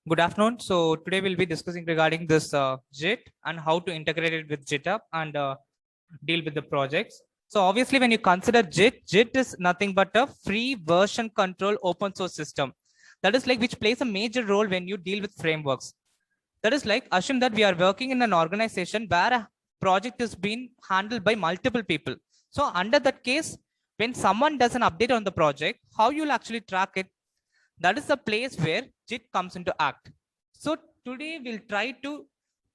Good afternoon. So today we'll be discussing regarding this JIT and how to integrate it with GitHub and deal with the projects. So obviously, when you consider JIT is nothing but a free version control open source system. That is like which plays a major role when you deal with frameworks. That is like assume that we are working in an organization where a project is being handled by multiple people. So under that case, when someone does an update on the project, how you'll actually track it, that is the place where JIT comes into act. So today we'll try to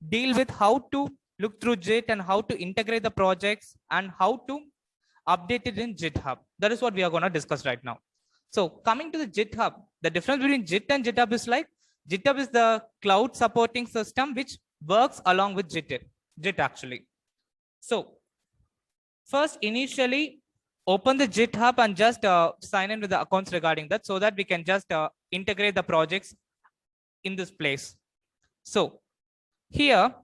deal with how to look through JIT and how to integrate the projects and how to update it in GitHub. That is what we are going to discuss right now. So coming to the GitHub, the difference between JIT and GitHub is like GitHub is the cloud supporting system which works along with JIT actually. So first, initially, open the GitHub and just sign in with the accounts regarding that so that we can just integrate the projects in this place. So here,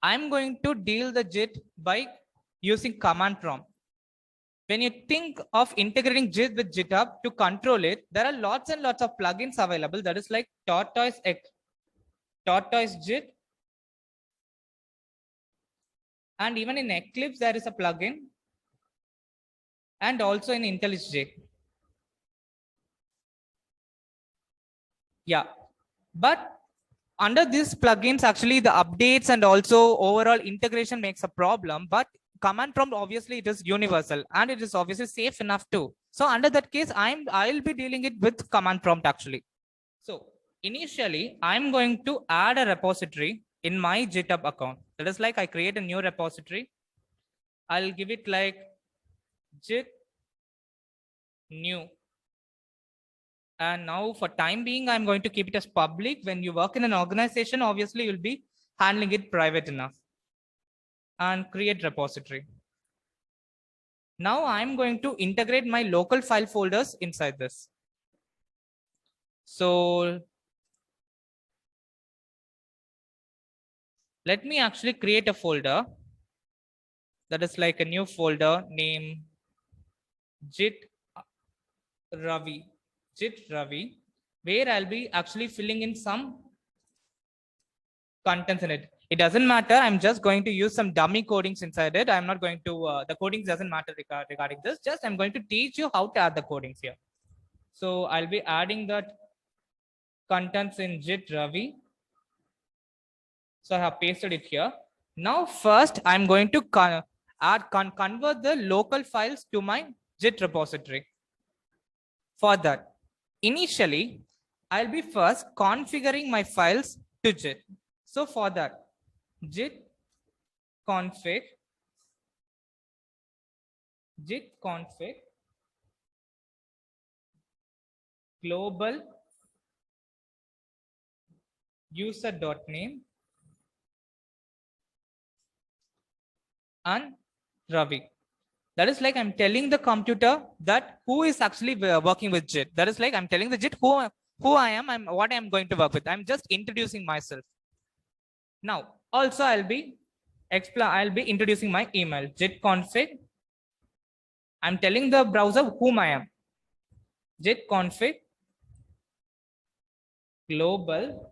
I'm going to deal the JIT by using command prompt. When you think of integrating JIT with GitHub to control it, there are lots and lots of plugins available. That is like Tortoise JIT. And even in Eclipse, there is a plugin. And also in IntelliJ. Yeah, but under these plugins, actually the updates and also overall integration makes a problem, but command prompt, obviously it is universal and it is obviously safe enough too. So under that case, I'll be dealing it with command prompt actually. So initially I'm going to add a repository in my GitHub account. That is like I create a new repository. I'll give it like JIT new. And now for time being, I'm going to keep it as public. When you work in an organization, obviously you'll be handling it private enough. And create repository. Now I'm going to integrate my local file folders inside this. So let me actually create a folder that is like a new folder name JIT Ravi, where I'll be actually filling in some contents in it. It doesn't matter. I'm just going to use some dummy codings inside it. I'm not going to, the codings doesn't matter regarding this. Just I'm going to teach you how to add the codings here. So I'll be adding that contents in JIT Ravi. So I have pasted it here. Now first I'm going to convert the local files to my JIT repository. For that, initially, I'll be first configuring my files to JIT. So for that, JIT config global user.name and Ravi. That is like I'm telling the computer that who is actually working with JIT. That is like I'm telling the JIT who I am, what I'm going to work with. I'm just introducing myself. Now, also I'll be introducing my email, JIT config. I'm telling the browser whom I am. JIT config global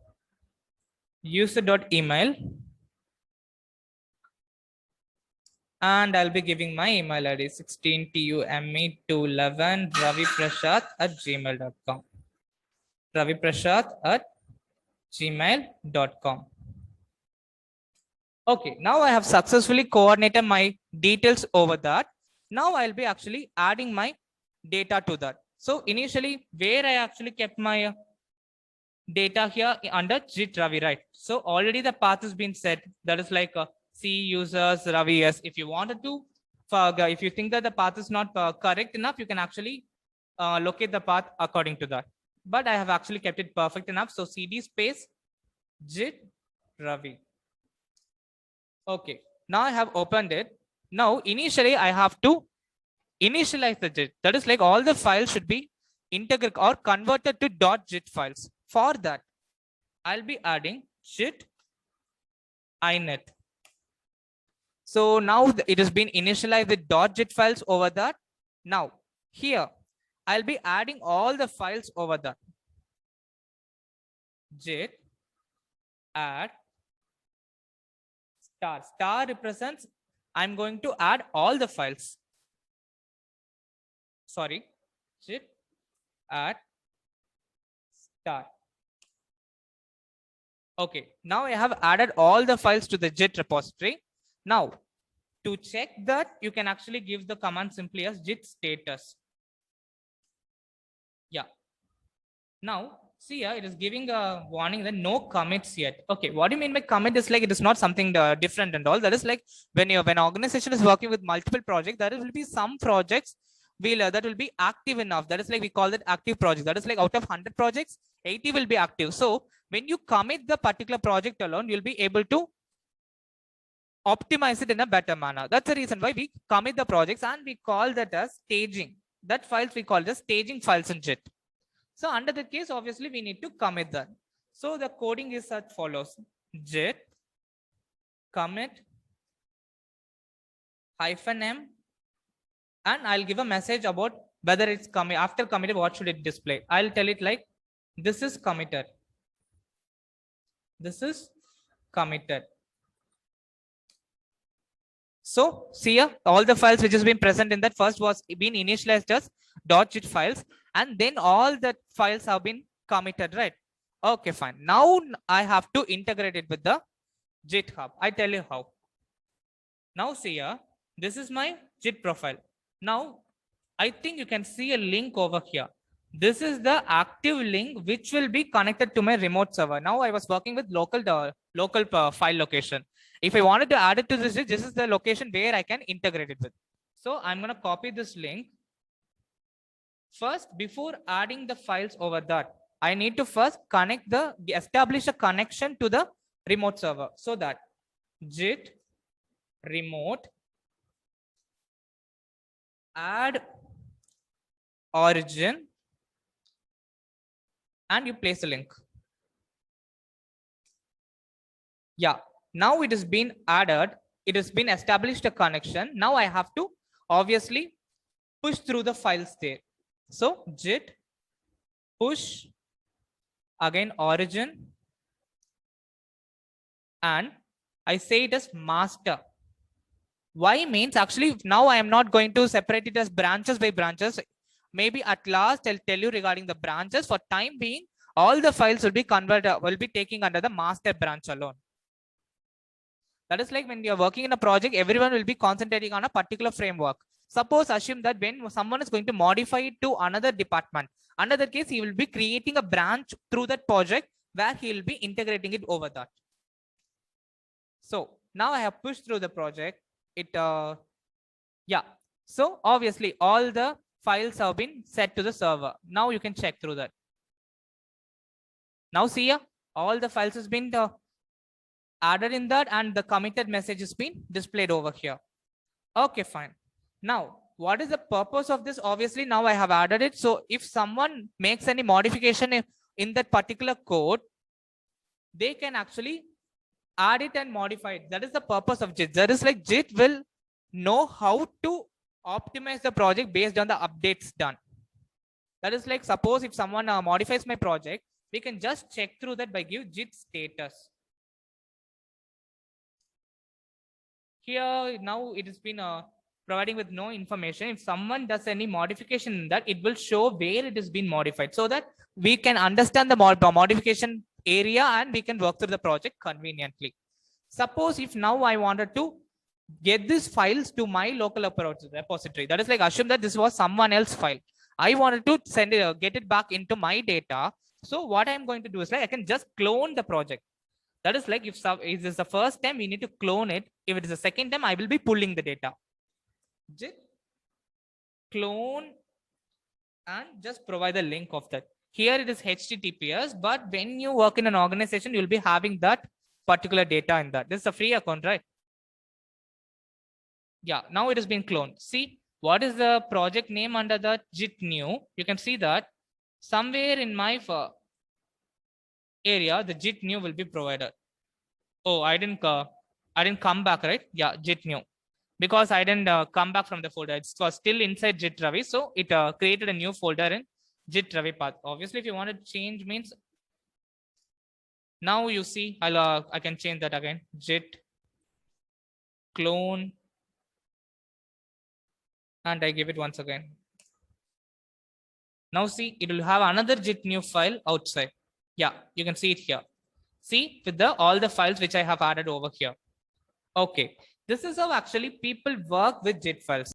user.email, and I'll be giving my email ID 16tume211 raviprasad@gmail.com. raviprasad@gmail.com. Okay, now I have successfully coordinated my details over that. Now I'll be actually adding my data to that. So initially, where I actually kept my data here under JIT Ravi, right? So already the path has been set. That is like C users Ravi. Yes, if you wanted to, if you think that the path is not correct enough, you can actually locate the path according to that. But I have actually kept it perfect enough. So CD space JIT Ravi. Okay, now I have opened it. Now initially I have to initialize the JIT. That is like all the files should be integrated or converted to .JIT files. For that, I'll be adding JIT inet. So now it has been initialized with .JIT files over that. Now here, I'll be adding all the files over that. JIT add star. Star represents I'm going to add all the files. Sorry, JIT add star. Okay, now I have added all the files to the JIT repository. Now, to check that, you can actually give the command simply as JIT status. Yeah. Now, see here, it is giving a warning that no commits yet. Okay, what do you mean by commit? Is like it is not something different and all. That is like when an organization is working with multiple projects, there will be some projects that will be active enough. That is like we call that active project. That is like out of 100 projects, 80 will be active. So when you commit the particular project alone, you'll be able to optimize it in a better manner. That's the reason why we commit the projects and we call that as staging. That files we call as staging files in JIT. So under the case, obviously we need to commit that. So the coding is as follows: JIT commit -m, and I'll give a message about whether it's commit. After committed, what should it display? I'll tell it like, this is committed. This is committed. So see here, all the files which has been present in that first was been initialized as .jit files, and then all the files have been committed, right? Okay, fine. Now I have to integrate it with the GitHub. I tell you how. Now see here, this is my JIT profile. Now I think you can see a link over here. This is the active link which will be connected to my remote server. Now I was working with local file location. If I wanted to add it to this is the location where I can integrate it with. So I'm going to copy this link. First, before adding the files over that, I need to first establish a connection to the remote server. So that JIT remote add origin, and you place a link. Yeah, now it has been added. It has been established a connection. Now I have to obviously push through the files there. So JIT push again origin, and I say it as master. Why means actually now I am not going to separate it as branches by branches. Maybe at last I'll tell you regarding the branches. For time being, all the files will be converted, will be taking under the master branch alone. That is like when you're working in a project, everyone will be concentrating on a particular framework. Suppose assume that when someone is going to modify it to another department, under that case, he will be creating a branch through that project where he will be integrating it over that. So now I have pushed through the project. Yeah. So obviously all the files have been set to the server. Now you can check through that. Now see here, all the files has been added in that, and the committed message has been displayed over here. Okay, fine. Now, what is the purpose of this? Obviously, now I have added it. So if someone makes any modification in that particular code, they can actually add it and modify it. That is the purpose of JIT. That is like JIT will know how to optimize the project based on the updates done. That is like, suppose if someone modifies my project, we can just check through that by give JIT status. Here now it has been providing with no information. If someone does any modification in that, it will show where it has been modified, so that we can understand the modification area and we can work through the project conveniently. Suppose if now I wanted to get these files to my local repository, that is like assume that this was someone else's file. I wanted to send it, get it back into my data. So what I'm going to do is like I can just clone the project. That is like if this is the first time, we need to clone it. If it is the second time, I will be pulling the data. JIT clone and just provide the link of that. Here it is HTTPS, but when you work in an organization, you'll be having that particular data in that. This is a free account, right? Yeah, now it has been cloned. See, what is the project name under the JIT new? You can see that somewhere in my area, the JIT new will be provided. Oh, I didn't come back, right? Yeah, JIT new. Because I didn't come back from the folder. It was still inside JIT Ravi. So it created a new folder in JIT Ravi path. Obviously, if you want to change means Now you see, I can change that again. Git clone, and I give it once again. Now see, it will have another git new file outside. Yeah, you can see it here. See, with the all the files which I have added over here. Okay, this is how actually people work with git files.